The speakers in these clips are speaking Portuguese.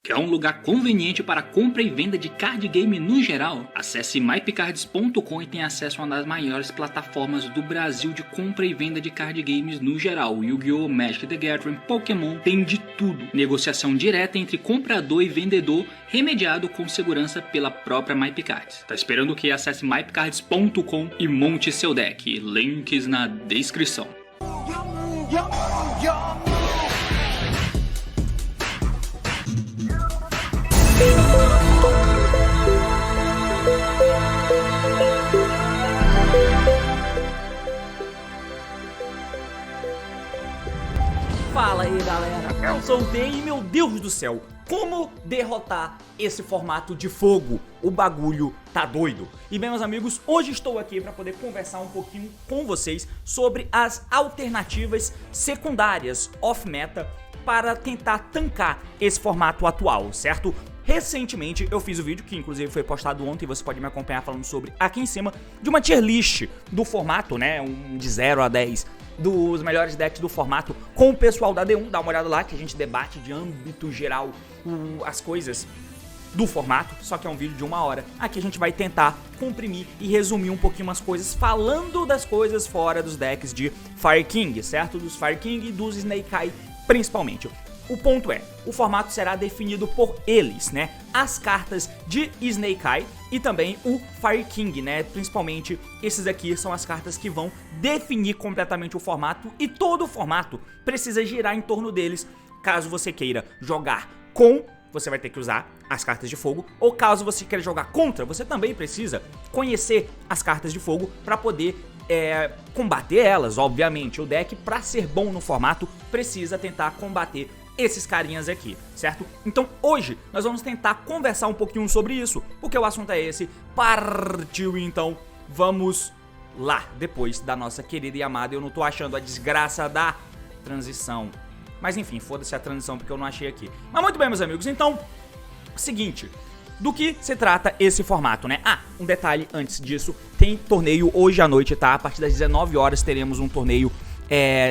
Quer um lugar conveniente para compra e venda de card game no geral? Acesse mypcards.com e tenha acesso a uma das maiores plataformas do Brasil de compra e venda de card games no geral. Yu-Gi-Oh!, Magic the Gathering, Pokémon, tem de tudo. Negociação direta entre comprador e vendedor, remediado com segurança pela própria MyPcards. Tá esperando o que? Acesse mypcards.com e monte seu deck. Links na descrição. Fala aí galera, eu sou o T e meu Deus do céu, como derrotar esse formato de fogo? O bagulho tá doido. E bem meus amigos, hoje estou aqui para poder conversar um pouquinho com vocês sobre as alternativas secundárias off-meta para tentar tancar esse formato atual, certo? Recentemente eu fiz um vídeo que inclusive foi postado ontem, você pode me acompanhar falando sobre aqui em cima, de uma tier list do formato, né, de 0 a 10 dos melhores decks do formato com o pessoal da D1, dá uma olhada lá que a gente debate de âmbito geral as coisas do formato, só que é um vídeo de 1 hora. Aqui a gente vai tentar comprimir e resumir um pouquinho as coisas, falando das coisas fora dos decks de Fire King, certo? Dos Fire King e dos Snake Eye principalmente. O ponto é, o formato será definido por eles, né? As cartas de Snake Eye e também o Fire King, né? Principalmente esses aqui são as cartas que vão definir completamente o formato e todo o formato precisa girar em torno deles. Caso você queira jogar com, você vai ter que usar as cartas de fogo, ou caso você queira jogar contra, você também precisa conhecer as cartas de fogo para poder combater elas, obviamente. O deck, para ser bom no formato, precisa tentar combater esses carinhas aqui, certo? Então hoje nós vamos tentar conversar um pouquinho sobre isso, porque o assunto é esse. Partiu então, vamos lá, depois da nossa querida e amada. Eu não tô achando a desgraça da transição, mas enfim, foda-se a transição porque eu não achei aqui. Mas muito bem meus amigos, então, seguinte, do que se trata esse formato, né? Ah, um detalhe antes disso, tem torneio hoje à noite, tá? A partir das 19 horas teremos um torneio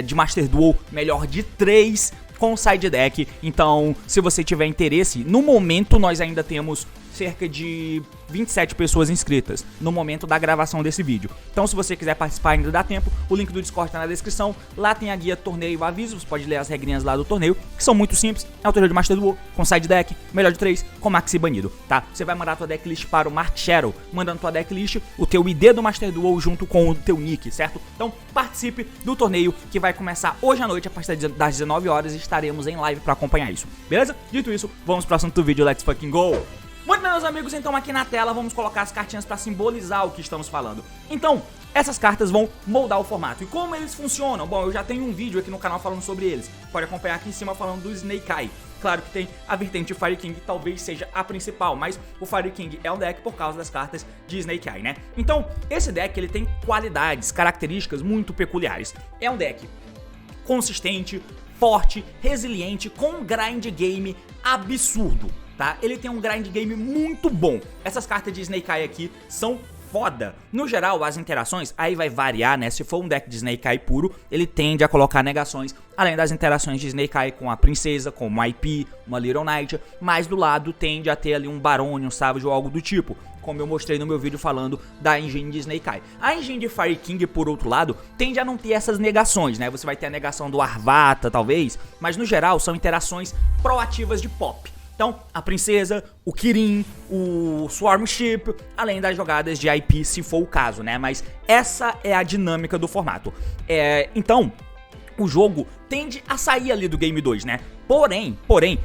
de Master Duel, melhor de 3 com side deck. Então, se você tiver interesse, no momento nós ainda temos cerca de 27 pessoas inscritas no momento da gravação desse vídeo. Então, se você quiser participar, ainda dá tempo. O link do Discord tá na descrição. Lá tem a guia torneio e aviso. Você pode ler as regrinhas lá do torneio, que são muito simples. É o torneio de Master Duel, com side deck, melhor de 3, com maxi banido, tá? Você vai mandar tua decklist para o Mark Shadow, mandando tua decklist, o teu ID do Master Duel junto com o teu nick, certo? Então, participe do torneio que vai começar hoje à noite, a partir das 19 horas, e estaremos em live para acompanhar isso, beleza? Dito isso, vamos pro assunto do vídeo, let's fucking go! Muito bem, meus amigos, então aqui na tela vamos colocar as cartinhas para simbolizar o que estamos falando. Então, essas cartas vão moldar o formato. E como eles funcionam? Bom, eu já tenho um vídeo aqui no canal falando sobre eles. Pode acompanhar aqui em cima falando do Snake Eye. Claro que tem a vertente Fire King, que talvez seja a principal, mas o Fire King é um deck por causa das cartas de Snake Eye, né? Então, esse deck ele tem qualidades, características muito peculiares. É um deck consistente, forte, resiliente, com um grind game absurdo. Tá? Ele tem um grind game muito bom. Essas cartas de Snake Eye aqui são foda. No geral, as interações, aí vai variar, né? Se for um deck de Snake Eye puro, ele tende a colocar negações, além das interações de Snake Eye com a princesa, com uma IP, uma Little Knight, mas do lado tende a ter ali um Barone, um Savage ou algo do tipo, como eu mostrei no meu vídeo falando da engine de Snake Eye. A engine de Fire King, por outro lado, tende a não ter essas negações, né? Você vai ter a negação do Arvata, talvez, mas no geral são interações proativas de pop. Então, a princesa, o Kirin, o Swarm Ship, além das jogadas de IP, se for o caso, né? Mas essa é a dinâmica do formato. Então, o jogo tende a sair ali do Game 2, né? Porém,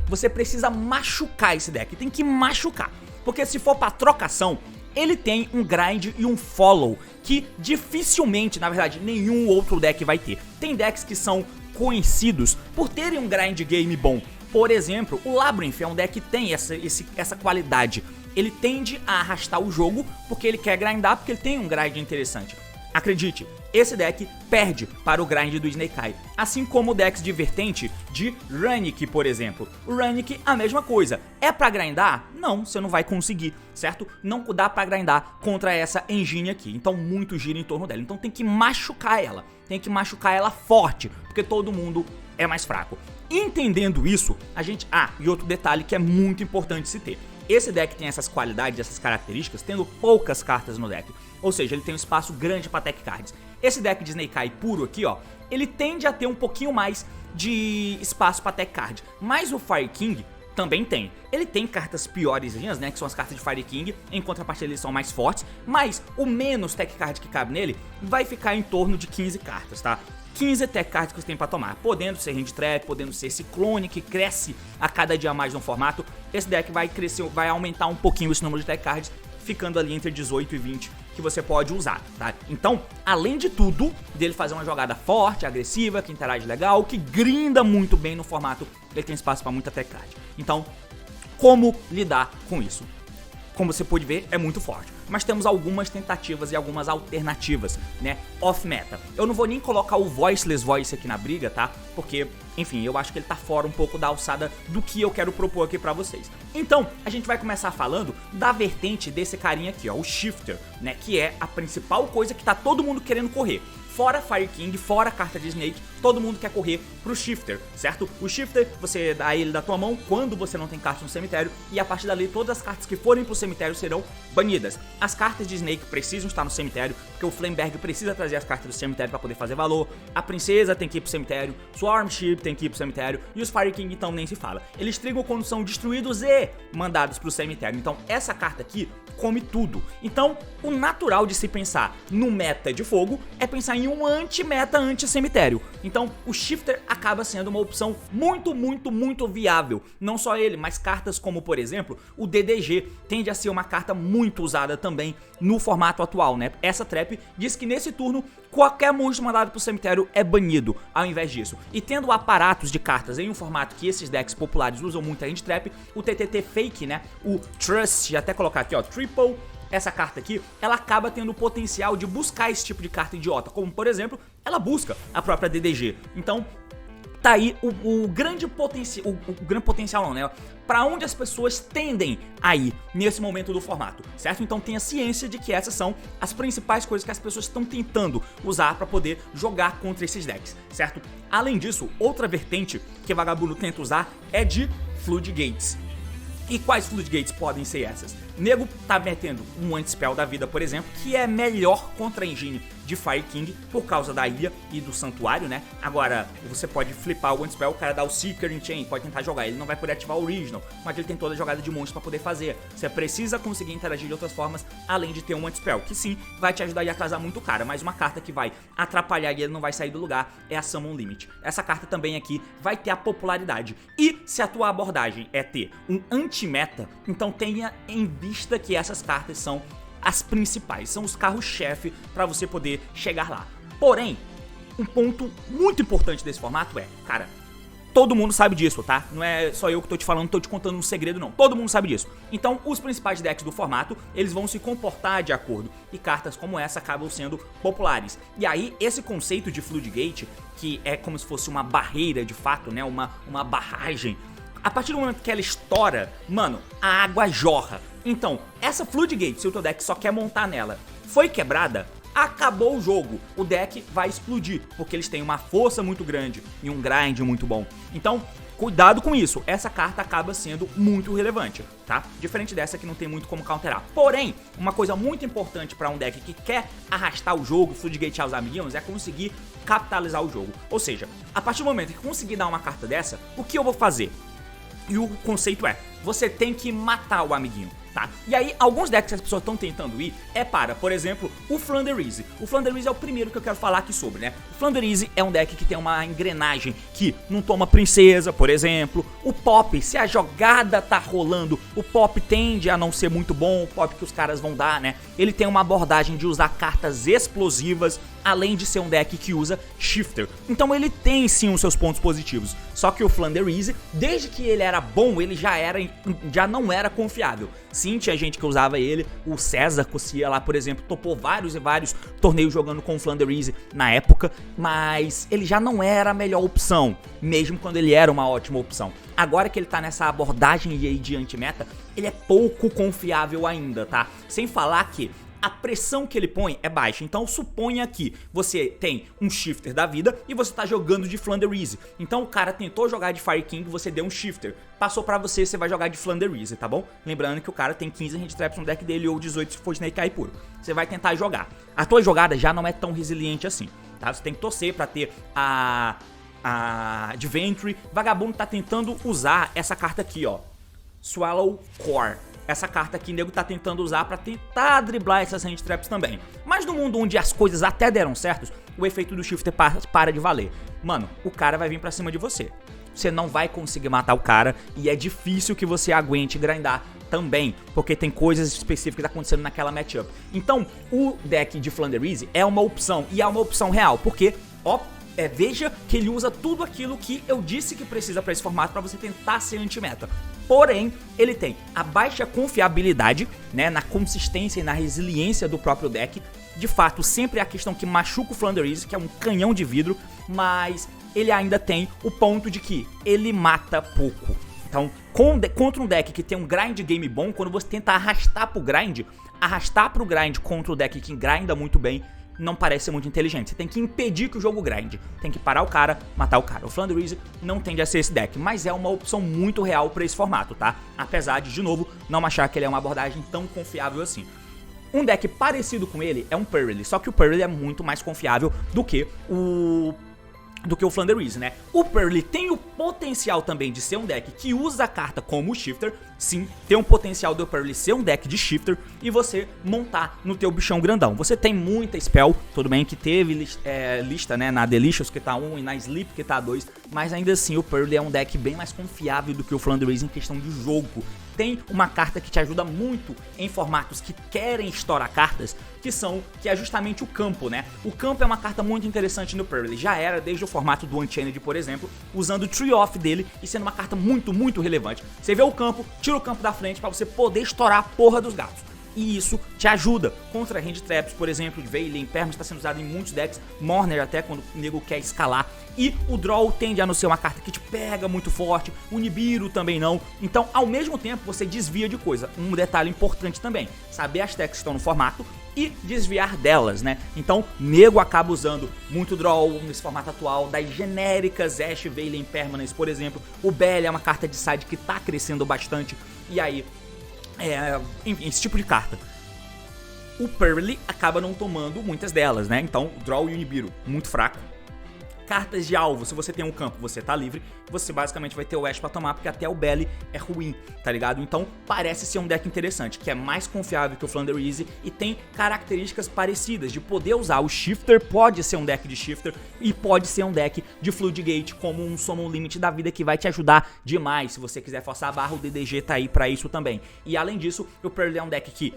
você precisa machucar esse deck, tem que machucar. Porque se for pra trocação, ele tem um grind e um follow que dificilmente, na verdade, nenhum outro deck vai ter. Tem decks que são conhecidos por terem um grind game bom. Por exemplo, o Labyrinth é um deck que tem essa qualidade. Ele tende a arrastar o jogo porque ele quer grindar, porque ele tem um grind interessante. Acredite, esse deck perde para o grind do Snake Eye, assim como decks de vertente de Runic, por exemplo. O Runic, a mesma coisa. É pra grindar? Não, você não vai conseguir, certo? Não dá pra grindar contra essa engine aqui, então muito gira em torno dela. Então tem que machucar ela forte, porque todo mundo é mais fraco. Entendendo isso, a gente... e outro detalhe que é muito importante se ter. Esse deck tem essas qualidades, essas características, tendo poucas cartas no deck. Ou seja, ele tem um espaço grande para tech cards. Esse deck de Snake Eye puro aqui, ó, ele tende a ter um pouquinho mais de espaço para tech card. Mas o Fire King também tem. Ele tem cartas piores, né, que são as cartas de Fire King, em contrapartida eles são mais fortes, mas o menos tech card que cabe nele vai ficar em torno de 15 cartas, tá? 15 tech cards que você tem pra tomar, podendo ser Hand Trap, podendo ser Ciclone, que cresce a cada dia mais no formato. Esse deck vai crescer, vai aumentar um pouquinho esse número de tech cards, ficando ali entre 18 e 20 que você pode usar, tá? Então, além de tudo, dele fazer uma jogada forte, agressiva, que interage legal, que grinda muito bem no formato, ele tem espaço pra muita tech card. Então, como lidar com isso? Como você pode ver, é muito forte. Mas temos algumas tentativas e algumas alternativas, né, off-meta. Eu não vou nem colocar o Voiceless Voice aqui na briga, tá? Porque, enfim, eu acho que ele tá fora um pouco da alçada do que eu quero propor aqui pra vocês. Então, a gente vai começar falando da vertente desse carinha aqui, ó, o Shifter, né, que é a principal coisa que tá todo mundo querendo correr. Fora Fire King, fora a carta de Snake, todo mundo quer correr pro Shifter, certo? O Shifter, você dá ele da tua mão quando você não tem cartas no cemitério, e a partir dali todas as cartas que forem pro cemitério serão banidas. As cartas de Snake precisam estar no cemitério, porque o Flameberg precisa trazer as cartas do cemitério para poder fazer valor, a Princesa tem que ir pro cemitério, Swarm Ship tem que ir pro cemitério, e os Fire King então nem se fala. Eles trigam quando são destruídos e mandados pro cemitério, então essa carta aqui come tudo. Então, o natural de se pensar no meta de fogo é pensar em um anti-meta anti-cemitério. Então, o Shifter acaba sendo uma opção muito viável. Não só ele, mas cartas como, por exemplo, o DDG tende a ser uma carta muito usada também no formato atual, né? Essa trap diz que nesse turno qualquer monstro mandado pro cemitério é banido ao invés disso. E tendo aparatos de cartas em um formato que esses decks populares usam muito a Hand Trap, o TTT Fake, né? O Trust, até colocar aqui, ó, Triple. Essa carta aqui, ela acaba tendo o potencial de buscar esse tipo de carta idiota, como por exemplo, ela busca a própria DDG. Então, tá aí o grande potencial, o grande potencial não, né? Pra onde as pessoas tendem a ir nesse momento do formato, certo? Então tenha ciência de que essas são as principais coisas que as pessoas estão tentando usar pra poder jogar contra esses decks, certo? Além disso, outra vertente que Vagabundo tenta usar é de Floodgates. E quais Floodgates podem ser essas? Nego tá metendo um anti-spell da vida, por exemplo, que é melhor contra a engine de Fire King por causa da ilha e do santuário, né? Agora, você pode flipar o anti-spell, o cara dá o Seeker Enchain, pode tentar jogar, ele não vai poder ativar o Original, mas ele tem toda a jogada de monstro pra poder fazer. Você precisa conseguir interagir de outras formas, além de ter um anti-spell, que sim, vai te ajudar a atrasar muito o cara, mas uma carta que vai atrapalhar e ele não vai sair do lugar é a Summon Limit. Essa carta também aqui vai ter a popularidade. E se a tua abordagem é ter um anti-meta, então tenha em vista que essas cartas são as principais, são os carros-chefe para você poder chegar lá. Porém, um ponto muito importante desse formato é, cara, todo mundo sabe disso, tá? Não é só eu que tô te falando, tô te contando um segredo não, todo mundo sabe disso. Então, os principais decks do formato, eles vão se comportar de acordo, e cartas como essa acabam sendo populares. E aí, esse conceito de Floodgate, que é como se fosse uma barreira de fato, né, uma barragem, a partir do momento que ela estoura, mano, a água jorra. Então, essa Floodgate, se o teu deck só quer montar nela, foi quebrada, acabou o jogo. O deck vai explodir, porque eles têm uma força muito grande e um grind muito bom. Então, cuidado com isso. Essa carta acaba sendo muito relevante, tá? Diferente dessa que não tem muito como counterar. Porém, uma coisa muito importante para um deck que quer arrastar o jogo, floodgatear os amiguinhos, é conseguir capitalizar o jogo. Ou seja, a partir do momento que conseguir dar uma carta dessa, o que eu vou fazer? E o conceito é, você tem que matar o amiguinho, tá? E aí, alguns decks que as pessoas estão tentando ir é para, por exemplo, o Flanderize. O Flanderize é o primeiro que eu quero falar aqui sobre, né? O Flanderize é um deck que tem uma engrenagem que não toma princesa, por exemplo. O Pop, se a jogada tá rolando, o Pop tende a não ser muito bom, o Pop que os caras vão dar, né? Ele tem uma abordagem de usar cartas explosivas, além de ser um deck que usa Shifter. Então ele tem sim os seus pontos positivos. Só que o Flanderize, desde que ele era bom, ele já não era confiável. Sim, tinha gente que usava ele, o César Cossia lá, por exemplo, topou vários e vários torneios jogando com o Flanderize na época, mas ele já não era a melhor opção, mesmo quando ele era uma ótima opção. Agora que ele tá nessa abordagem de anti-meta, ele é pouco confiável ainda, tá? Sem falar que a pressão que ele põe é baixa. Então suponha que você tem um shifter da vida e você tá jogando de Flanders. Então o cara tentou jogar de Fire King, você deu um shifter, passou pra você, você vai jogar de Flanders, tá bom? Lembrando que o cara tem 15 hand traps no deck dele ou 18 se for Snake Eye puro. Você vai tentar jogar. A tua jogada já não é tão resiliente assim, tá? Você tem que torcer pra ter a Adventure. Vagabundo tá tentando usar essa carta aqui, ó, Swallow Core. Essa carta aqui o nego tá tentando usar pra tentar driblar essas hand traps também. Mas no mundo onde as coisas até deram certo, o efeito do shifter para de valer. Mano, o cara vai vir pra cima de você. Você não vai conseguir matar o cara e é difícil que você aguente grindar também, porque tem coisas específicas acontecendo naquela matchup. Então, o deck de Flanders é uma opção, e é uma opção real, porque, ó, veja que ele usa tudo aquilo que eu disse que precisa pra esse formato pra você tentar ser anti-meta. Porém, ele tem a baixa confiabilidade, né, na consistência e na resiliência do próprio deck. De fato, sempre é a questão que machuca o Flanders, que é um canhão de vidro, mas ele ainda tem o ponto de que ele mata pouco. Então, contra um deck que tem um grind game bom, quando você tenta arrastar pro grind contra o deck que grinda muito bem, não parece ser muito inteligente. Você tem que impedir que o jogo grinde. Tem que parar o cara, matar o cara. O Flanders não tende a ser esse deck, mas é uma opção muito real pra esse formato, tá? Apesar de novo, não achar que ele é uma abordagem tão confiável assim. Um deck parecido com ele é um Pearl, só que o Pearl é muito mais confiável do que o Flanders, né? O Pearl tem o potencial também de ser um deck que usa a carta como shifter. Sim, tem um potencial do Pearl ser um deck de shifter e você montar no teu bichão grandão. Você tem muita spell, tudo bem que teve lista, né, na Delicious que tá 1 e na Sleep que tá 2, mas ainda assim o Pearl é um deck bem mais confiável do que o Flanders em questão de jogo. Tem uma carta que te ajuda muito em formatos que querem estourar cartas, que é justamente o campo, né? O campo é uma carta muito interessante no Pearl, já era desde o formato do Unchained, por exemplo, usando o Tree Off dele e sendo uma carta muito, muito relevante. Você vê o campo, tira o campo da frente pra você poder estourar a porra dos gatos. E isso te ajuda contra hand traps, por exemplo, de Veilin, Impermanence está sendo usado em muitos decks, Mourner até quando o nego quer escalar. E o Draw tende a não ser uma carta que te pega muito forte, o Nibiru também não. Então, ao mesmo tempo, você desvia de coisa. Um detalhe importante também, saber as decks que estão no formato e desviar delas, né? Então, nego acaba usando muito Draw nesse formato atual, das genéricas Ash, Veilin, Impermanence, por exemplo. O Bell é uma carta de side que tá crescendo bastante, e aí... enfim, esse tipo de carta. O Pearl acaba não tomando muitas delas, né? Então, Draw e o Nibiru, muito fraco. Cartas de alvo, se você tem um campo, você tá livre, você basicamente vai ter o Ash pra tomar, porque até o Belly é ruim, tá ligado? Então, parece ser um deck interessante, que é mais confiável que o Flanders e tem características parecidas, de poder usar o Shifter, pode ser um deck de Shifter, e pode ser um deck de Floodgate, como um Summon Limit da vida, que vai te ajudar demais. Se você quiser forçar a barra, o DDG tá aí pra isso também. E além disso, o Pearl é um deck que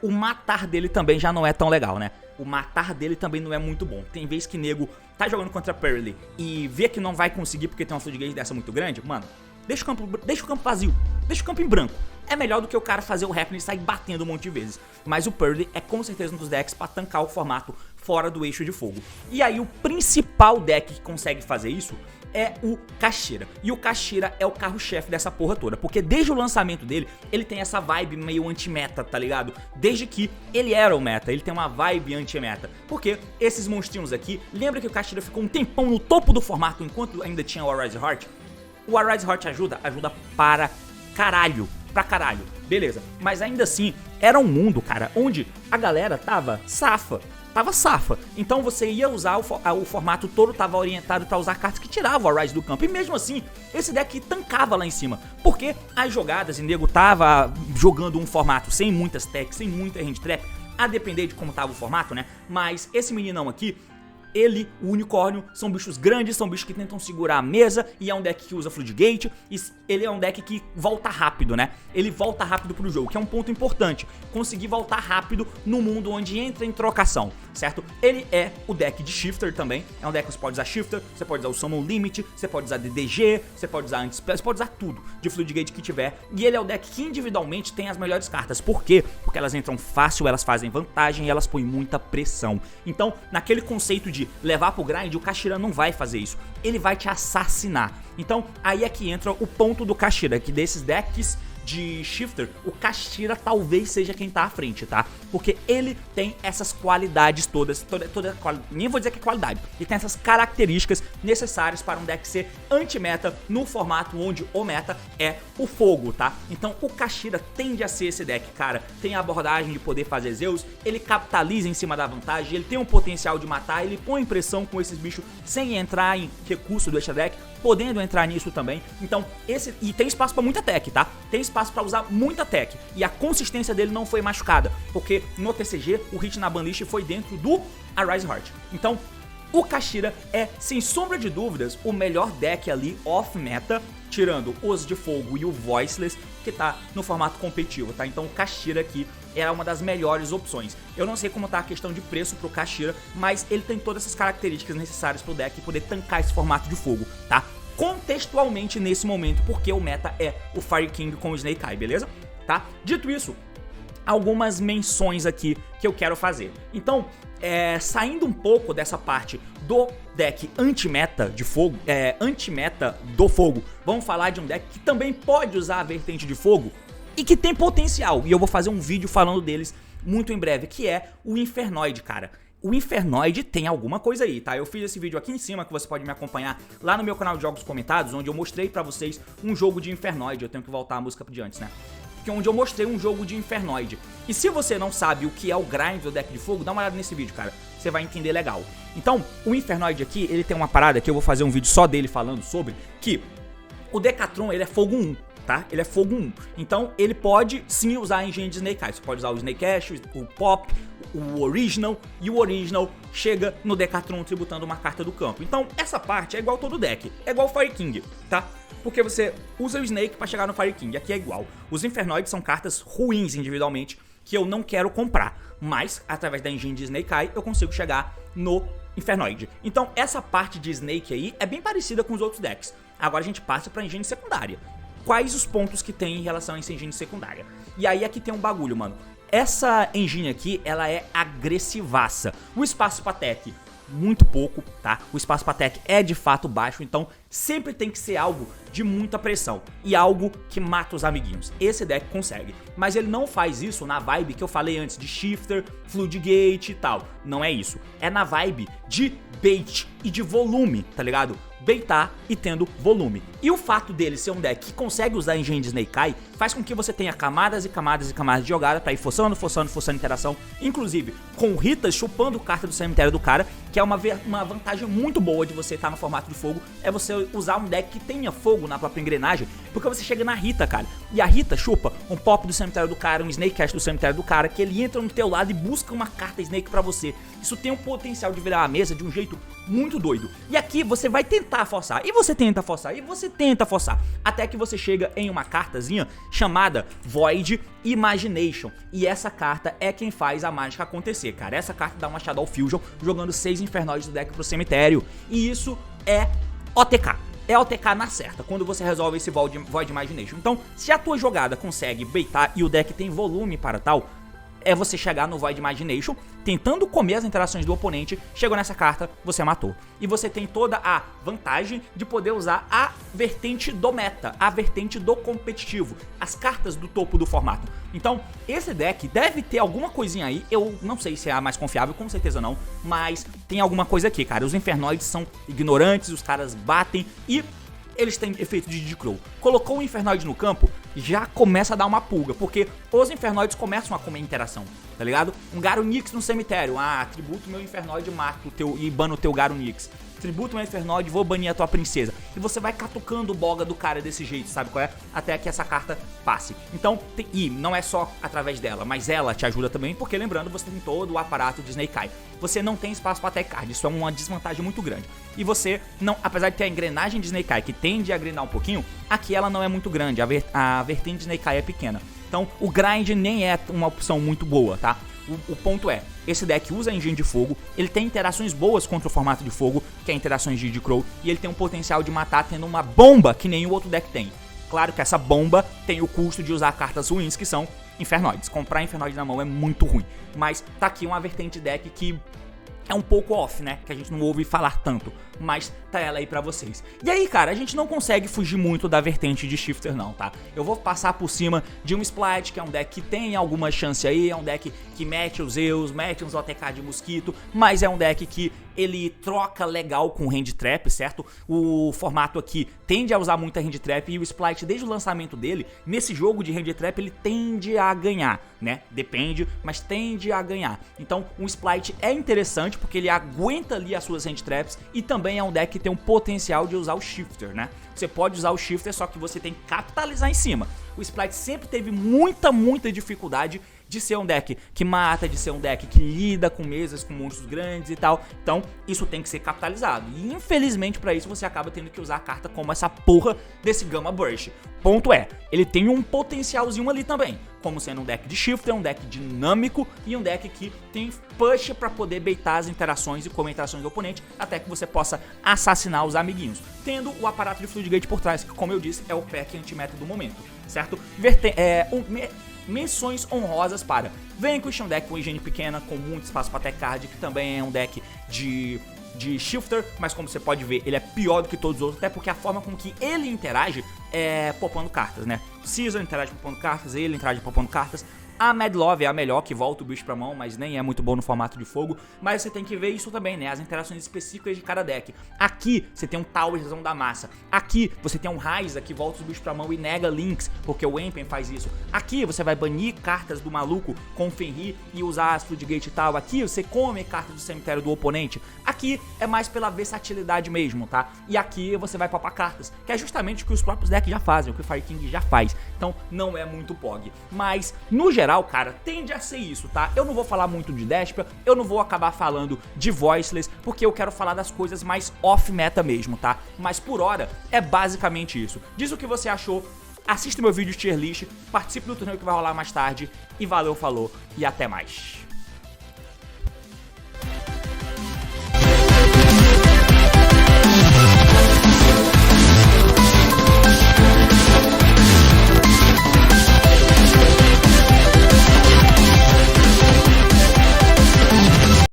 o matar dele também já não é tão legal, né? O matar dele também não é muito bom. Tem vez que nego tá jogando contra Pearl e vê que não vai conseguir porque tem uma Floodgate dessa muito grande, mano, deixa o campo vazio, deixa o campo em branco. É melhor do que o cara fazer o Happening e sair batendo um monte de vezes. Mas o Pearl é com certeza um dos decks pra tancar o formato fora do eixo de fogo. E aí o principal deck que consegue fazer isso é o Kashtira. E o Kashtira é o carro-chefe dessa porra toda, porque desde o lançamento dele, ele tem essa vibe meio anti-meta, tá ligado? Desde que ele era o meta, ele tem uma vibe anti-meta. Porque esses monstrinhos aqui, lembra que o Kashtira ficou um tempão no topo do formato enquanto ainda tinha o Arise Heart? O Arise Heart ajuda para caralho, beleza. Mas ainda assim, era um mundo, cara, onde a galera tava safa. Então você ia usar o formato todo, tava orientado pra usar cartas que tiravam o Rise do campo. E mesmo assim, esse deck tancava lá em cima, porque as jogadas, e nego tava jogando um formato sem muitas techs, sem muita hand trap, a depender de como tava o formato, né? Mas esse meninão aqui, ele, o unicórnio, são bichos grandes, são bichos que tentam segurar a mesa, e é um deck que usa Floodgate, e ele é um deck que volta rápido, né? Ele volta rápido pro jogo, que é um ponto importante, conseguir voltar rápido no mundo onde entra em trocação, certo? Ele é o deck de Shifter também, é um deck que você pode usar Shifter, você pode usar o Summon Limit, você pode usar DDG, você pode usar Anti-Spell, você pode usar tudo de Floodgate que tiver, e ele é o deck que individualmente tem as melhores cartas. Por quê? Porque elas entram fácil, elas fazem vantagem e elas põem muita pressão. Então, naquele conceito de levar pro grind, o Kashtira não vai fazer isso, ele vai te assassinar. Então aí é que entra o ponto do Kashtira, que desses decks de Shifter, o Kashtira talvez seja quem tá à frente, tá? Porque ele tem essas qualidades todas, nem vou dizer que é qualidade, ele tem essas características necessárias para um deck ser anti-meta no formato onde o meta é o fogo, tá? Então o Kashtira tende a ser esse deck, cara, tem a abordagem de poder fazer Zeus, ele capitaliza em cima da vantagem, ele tem um potencial de matar, ele põe pressão com esses bichos sem entrar em recurso do extra deck, podendo entrar nisso também. Então e tem espaço pra muita tech, tá? Tem espaço pra usar muita tech, e a consistência dele não foi machucada, porque no TCG o hit na banlist foi dentro do Arise Heart. Então o Kashtira é, sem sombra de dúvidas, o melhor deck ali off-meta, tirando os de fogo e o Voiceless, que tá no formato competitivo, tá? Então o Kashtira aqui é uma das melhores opções. Eu não sei como tá a questão de preço pro Kashtira, mas ele tem todas essas características necessárias pro deck poder tancar esse formato de fogo, tá? Contextualmente nesse momento, porque o meta é o Fire King com o Snake Eye, beleza? Tá? Dito isso, algumas menções aqui que eu quero fazer. Então, saindo um pouco dessa parte do deck anti-meta de fogo, anti-meta do fogo, vamos falar de um deck que também pode usar a vertente de fogo e que tem potencial, e eu vou fazer um vídeo falando deles muito em breve, que é o Infernoid, cara. O Infernoid tem alguma coisa aí, tá? Eu fiz esse vídeo aqui em cima, que você pode me acompanhar lá no meu canal de jogos comentados, onde eu mostrei pra vocês um jogo de Infernoid. Eu tenho que voltar a música de antes, né? Onde eu mostrei um jogo de Infernoid. E se você não sabe o que é o grind do deck de fogo, dá uma olhada nesse vídeo, cara. Você vai entender legal. Então, o Infernoid aqui, ele tem uma parada que eu vou fazer um vídeo só dele falando sobre, que o Decatron, ele é fogo 1. Tá? Ele é fogo 1, então ele pode sim usar a engine de Snake Eye. Você pode usar o Snake Ash, o Pop, o Original, e o Original chega no Decatron tributando uma carta do campo. Então essa parte é igual todo deck, é igual o Fire King, tá? Porque você usa o Snake pra chegar no Fire King, aqui é igual. Os Infernoids são cartas ruins individualmente, que eu não quero comprar, mas através da engine de Snake Eye eu consigo chegar no Infernoid. Então essa parte de Snake aí é bem parecida com os outros decks. Agora a gente passa pra engine secundária. Quais os pontos que tem em relação a essa engine secundária? E aí aqui tem um bagulho, mano. Essa engine aqui, ela é agressivaça. O espaço pra tech, muito pouco, tá? O espaço pra tech é de fato baixo, então sempre tem que ser algo de muita pressão e algo que mata os amiguinhos. Esse deck consegue, mas ele não faz isso na vibe que eu falei antes de Shifter, Floodgate e tal. Não é isso. É na vibe de bait e de volume, tá ligado? Baitar e tendo volume. E o fato dele ser um deck que consegue usar a engine de Snake Eye faz com que você tenha camadas e camadas e camadas de jogada pra ir forçando interação, inclusive com Ritas chupando carta do cemitério do cara, que é uma vantagem muito boa de você estar no formato de fogo, é você usar um deck que tenha fogo na própria engrenagem, porque você chega na Rita, cara, e a Rita chupa um Pop do cemitério do cara, um Snake Ash do cemitério do cara, que ele entra no teu lado e busca uma carta Snake pra você. Isso tem um potencial de virar a mesa de um jeito muito doido. E aqui você vai tentar forçar, e você tenta forçar, e você tenta forçar, até que você chega em uma cartazinha chamada Void Imagination. E essa carta é quem faz a mágica acontecer, cara. Essa carta dá uma Shadow Fusion jogando 6 Infernoids do deck pro cemitério. E isso é OTK. É OTK na certa, quando você resolve esse Void Imagination. Então, se a tua jogada consegue baitar e o deck tem volume para tal, é você chegar no Void Imagination, tentando comer as interações do oponente, chegou nessa carta, você matou. E você tem toda a vantagem de poder usar a vertente do meta, a vertente do competitivo, as cartas do topo do formato. Então, esse deck deve ter alguma coisinha aí, eu não sei se é a mais confiável, com certeza não, mas tem alguma coisa aqui, cara. Os Infernoids são ignorantes, os caras batem e eles têm efeito de Crow. Colocou o Infernoid no campo, já começa a dar uma pulga, porque os Infernoids começam a comer interação, tá ligado? Um Garunix no cemitério, tributo meu Infernoid, mato e bano o teu Garunix. Tributo meu Infernoid, vou banir a tua princesa. E você vai catucando o boga do cara desse jeito, sabe qual é? Até que essa carta passe. Então, e não é só através dela, mas ela te ajuda também, porque lembrando, você tem todo o aparato de Snake Eye. Você não tem espaço para tech card, isso é uma desvantagem muito grande. E você não, apesar de ter a engrenagem de Snake Eye que tende a grindar um pouquinho, aqui ela não é muito grande, a vertente de Snake Eye é pequena. Então, o grind nem é uma opção muito boa, tá? O ponto é, esse deck usa a engine de fogo, ele tem interações boas contra o formato de fogo, que é interações de Crow, e ele tem um potencial de matar tendo uma bomba que nenhum outro deck tem. Claro que essa bomba tem o custo de usar cartas ruins, que são Infernoids. Comprar Infernoid na mão é muito ruim, mas tá aqui uma vertente deck que é um pouco off, né? Que a gente não ouve falar tanto, mas tá ela aí pra vocês. E aí, cara, a gente não consegue fugir muito da vertente de Shifter não, tá? Eu vou passar por cima de um Splight, que é um deck que tem alguma chance aí, é um deck que mete os Zeus, mete uns OTK de mosquito, mas é um deck que ele troca legal com o Hand Trap, certo? O formato aqui tende a usar muita Hand Trap e o Splight, desde o lançamento dele, nesse jogo de Hand Trap, ele tende a ganhar, né? Depende, mas tende a ganhar. Então, um Splight é interessante porque ele aguenta ali as suas Hand Traps e também é um deck que tem um potencial de usar o Shifter, né? Você pode usar o Shifter, só que você tem que capitalizar em cima. O Splight sempre teve muita dificuldade de ser um deck que mata, de ser um deck que lida com mesas, com monstros grandes e tal. Então, isso tem que ser capitalizado. E infelizmente pra isso você acaba tendo que usar a carta como essa porra desse Gamma Burst. Ponto é, ele tem um potencialzinho ali também, como sendo um deck de Shifter, um deck dinâmico e um deck que tem push pra poder baitar as interações e comentações do oponente, até que você possa assassinar os amiguinhos, tendo o aparato de Floodgate por trás, que, como eu disse, é o pack anti-meta do momento, certo? Menções honrosas para Vanquish, um deck com higiene pequena, com muito espaço para tech card, que também é um deck de Shifter, mas como você pode ver, ele é pior do que todos os outros, até porque a forma com que ele interage é popando cartas, né? Caesar interage popando cartas, ele interage popando cartas. A Mad Love é a melhor, que volta o bicho pra mão, mas nem é muito bom no formato de fogo. Mas você tem que ver isso também, né? As interações específicas de cada deck. Aqui você tem um Towerzão da massa. Aqui você tem um Raiza que volta os bichos pra mão e nega links, porque o Empen faz isso. Aqui você vai banir cartas do maluco com Fenrir e usar as Floodgate e tal. Aqui você come cartas do cemitério do oponente. Aqui é mais pela versatilidade mesmo, tá? E aqui você vai popar cartas, que é justamente o que os próprios decks já fazem, o que o Fire King já faz. Então não é muito POG. Mas, no geral, cara, tende a ser isso, tá? Eu não vou falar muito de Despia, eu não vou acabar falando de Voiceless, porque eu quero falar das coisas mais off-meta mesmo, tá? Mas por hora, é basicamente isso. Diz o que você achou, assista meu vídeo de tier list, participe do torneio que vai rolar mais tarde, e valeu, falou, e até mais.